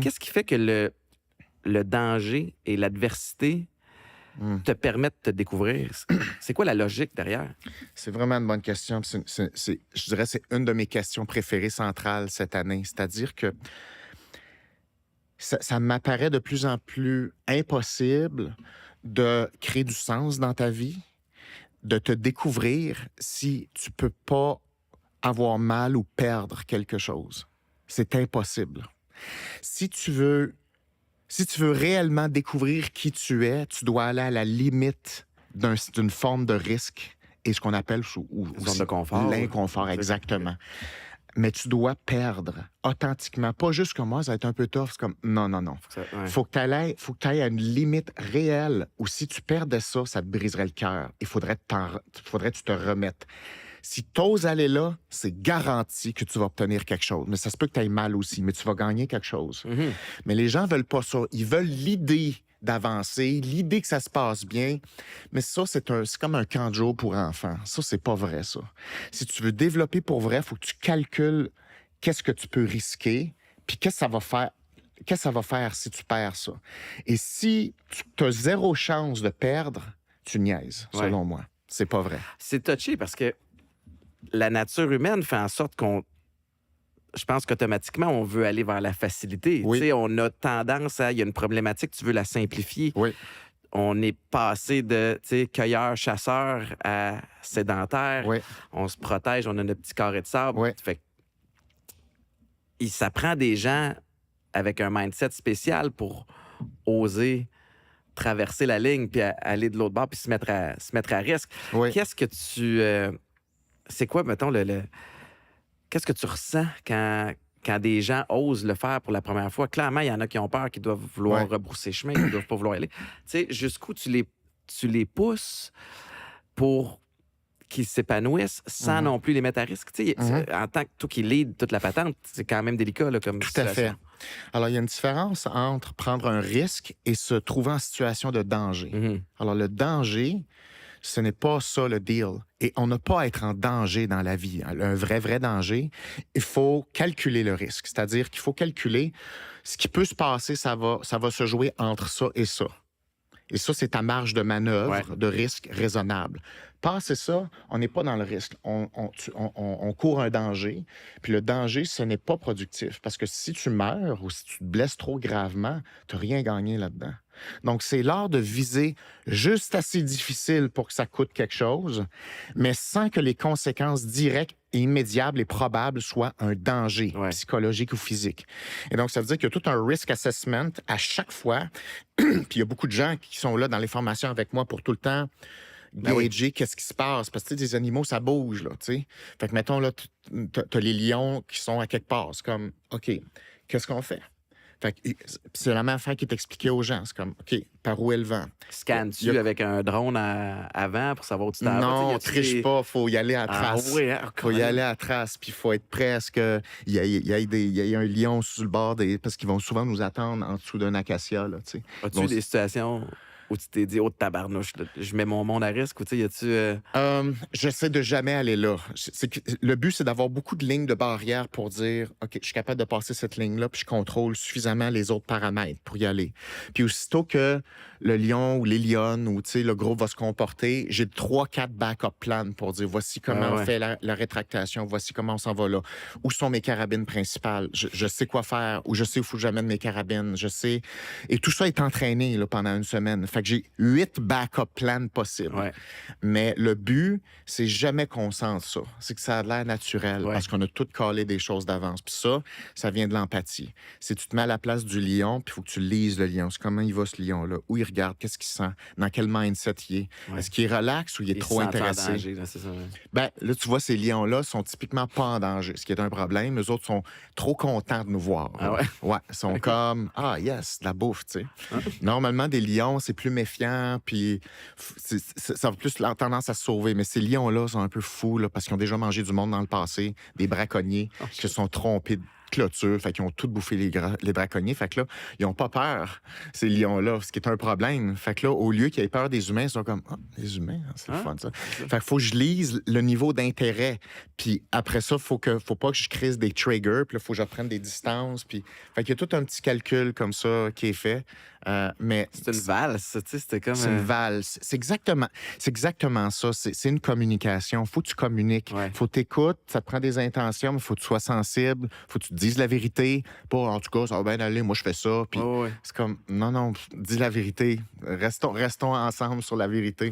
Qu'est-ce qui fait que le danger et l'adversité te permettent de te découvrir? C'est quoi la logique derrière? C'est vraiment une bonne question. Je dirais que c'est une de mes questions préférées centrales cette année. C'est-à-dire que ça m'apparaît de plus en plus impossible de créer du sens dans ta vie, de te découvrir si tu peux pas avoir mal ou perdre quelque chose. C'est impossible. Si tu veux réellement découvrir qui tu es, tu dois aller à la limite d'une forme de risque et ce qu'on appelle Zone de confort. l'inconfort, exactement. Mais tu dois perdre authentiquement. Pas juste comme moi, ça va être un peu tough. C'est comme, non. Faut que tu ailles à une limite réelle où si tu perdais ça, ça te briserait le cœur. Il faudrait que tu te remettes. Si tu oses aller là, c'est garanti que tu vas obtenir quelque chose. Mais ça se peut que tu ailles mal aussi, mais tu vas gagner quelque chose. Mm-hmm. Mais les gens veulent pas ça. Ils veulent l'idée d'avancer, l'idée que ça se passe bien. Mais ça, c'est comme un camp de jour pour enfants. Ça, c'est pas vrai, ça. Si tu veux développer pour vrai, il faut que tu calcules qu'est-ce que tu peux risquer, puis qu'est-ce que ça va faire si tu perds ça. Et si tu as zéro chance de perdre, tu niaises, selon moi. C'est pas vrai. C'est touché parce que la nature humaine fait en sorte je pense qu'automatiquement, on veut aller vers la facilité. Oui. Tu sais, on a tendance il y a une problématique, tu veux la simplifier. Oui. On est passé de, cueilleur-chasseur à sédentaire. Oui. On se protège, on a notre petit carré de sable. Oui. Fait que ça prend des gens avec un mindset spécial pour oser traverser la ligne puis aller de l'autre bord puis se mettre à risque. Oui. Qu'est-ce que tu... c'est quoi, mettons, qu'est-ce que tu ressens quand des gens osent le faire pour la première fois? Clairement, il y en a qui ont peur, qui doivent vouloir rebrousser chemin, qui ne doivent pas vouloir y aller. Tu sais, jusqu'où tu les pousses pour qu'ils s'épanouissent sans non plus les mettre à risque? Tu sais, en tant que toi qui lead toute la patente, c'est quand même délicat là, comme situation. Tout à fait. Alors, il y a une différence entre prendre un risque et se trouver en situation de danger. Mm-hmm. Alors, le danger, ce n'est pas ça le deal. Et on n'a pas à être en danger dans la vie. Un vrai danger, il faut calculer le risque. C'est-à-dire qu'il faut calculer ce qui peut se passer, ça va se jouer entre ça et ça. Et ça, c'est ta marge de manœuvre, de risque raisonnable. Passer ça, on n'est pas dans le risque. On court un danger. Puis le danger, ce n'est pas productif. Parce que si tu meurs ou si tu te blesses trop gravement, tu n'as rien gagné là-dedans. Donc, c'est l'art de viser juste assez difficile pour que ça coûte quelque chose, mais sans que les conséquences directes et immédiates et probables soient un danger psychologique ou physique. Et donc, ça veut dire qu'il y a tout un risk assessment à chaque fois. Puis il y a beaucoup de gens qui sont là dans les formations avec moi pour tout le temps gager qu'est-ce qui se passe. Parce que des animaux, ça bouge, là, tu sais. Fait que, mettons, là, t'as les lions qui sont à quelque part. C'est comme, OK, qu'est-ce qu'on fait? Fait que c'est la même affaire qui est expliquée aux gens. C'est comme, OK, par où est le vent? Scannes-tu avec un drone avant pour savoir où tu t'en vas? Non, on triche pas. Faut y aller à trace. Faut y aller à trace. Puis il faut être prêt à ce qu'il y ait un lion sur le bord parce qu'ils vont souvent nous attendre en dessous d'un acacia, là, tu sais. As-tu des situations où tu t'es dit, oh, tabarnouche, là, je mets mon monde à risque, ou tu sais, y a-tu... J'essaie de jamais aller là. Le but, c'est d'avoir beaucoup de lignes de barrière pour dire, OK, je suis capable de passer cette ligne-là, puis je contrôle suffisamment les autres paramètres pour y aller. Puis aussitôt que le lion ou les lionnes ou, tu sais, le groupe va se comporter, j'ai 3-4 backup plans pour dire, voici comment on fait la rétractation, voici comment on s'en va là. Où sont mes carabines principales? Je sais quoi faire, ou je sais où il faut que j'amène mes carabines, je sais. Et tout ça est entraîné là, pendant une semaine. Fait que j'ai 8 backup plans possibles. Ouais. Mais le but, c'est jamais qu'on sente ça. C'est que ça a l'air naturel parce qu'on a tout collé des choses d'avance. Puis ça vient de l'empathie. Si tu te mets à la place du lion, puis il faut que tu lises le lion. C'est comment il va, ce lion-là? Où il regarde? Qu'est-ce qu'il sent? Dans quel mindset il est? Est-ce qu'il est relax ou il est trop intéressé? En danger, là, c'est ça, Ben, là, tu vois, ces lions-là sont typiquement pas en danger, ce qui est un problème. Les autres sont trop contents de nous voir. Ah ouais? Ouais, ils sont comme, yes, de la bouffe, tu sais. Normalement, des lions, c'est plus méfiant, puis ça a plus tendance à se sauver. Mais ces lions-là sont un peu fous, là, parce qu'ils ont déjà mangé du monde dans le passé, des braconniers qui se sont trompés clôture. Fait qu'ils ont tout bouffé les braconniers. Fait que là, ils n'ont pas peur, ces lions-là, ce qui est un problème. Fait que là, au lieu qu'ils aient peur des humains, ils sont comme, les humains, c'est le fun, ça. Fait qu'il faut que je lise le niveau d'intérêt. Puis après ça, faut pas que je crée des triggers. Puis là, il faut que je prenne des distances. Puis, fait qu'il y a tout un petit calcul comme ça qui est fait. Mais C'est une valse, tu sais, c'était comme... c'est une valse. C'est exactement ça. C'est une communication. Faut que tu communiques. Ouais. Faut que t'écoutes. Ça te prend des intentions, mais faut que tu sois sensible. Faut que tu te dises la vérité. Pas, en tout cas, ça va bien aller, moi, je fais ça. Puis Ouais. c'est comme, non, dis la vérité. Restons ensemble sur la vérité.